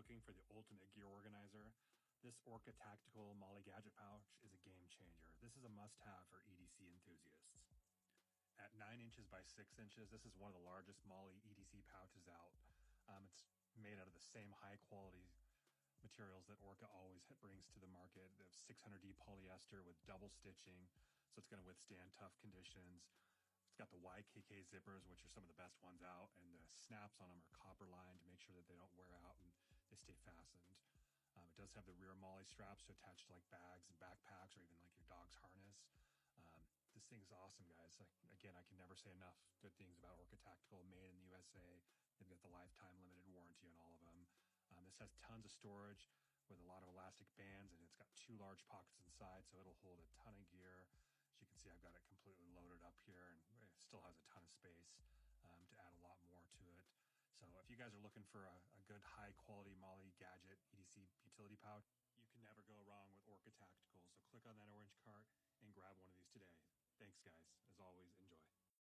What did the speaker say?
looking for the ultimate gear organizer, this Orca Tactical MOLLE Gadget Pouch is a game changer. This is a must-have for EDC enthusiasts. At 9 inches by 6 inches, this is one of the largest MOLLE EDC pouches out. It's made out of the same high-quality materials that Orca always brings to the market. They have 600D polyester with double stitching, so it's going to withstand tough conditions. It's got the YKK zippers, which are some of the best ones out, and the snaps on them are copper lined to make sure that they don't wear out and they stay fastened. It does have the rear MOLLE straps to attach to like bags and backpacks or even like your dog's harness. This thing is awesome, guys. Again, I can never say enough good things about Orca Tactical, made in the USA. They've got the lifetime limited warranty on all of them. This has tons of storage with a lot of elastic bands, and it's got 2 large pockets inside, so it'll hold a ton of gear. As you can see, I've got it completely loaded up here, and it still has a ton of space to add a lot more to it. So if you guys are looking for a good high-quality MOLLE gadget EDC utility pouch, you can never go wrong with Orca Tactical. So click on that orange cart and grab one of these today. Thanks, guys. As always,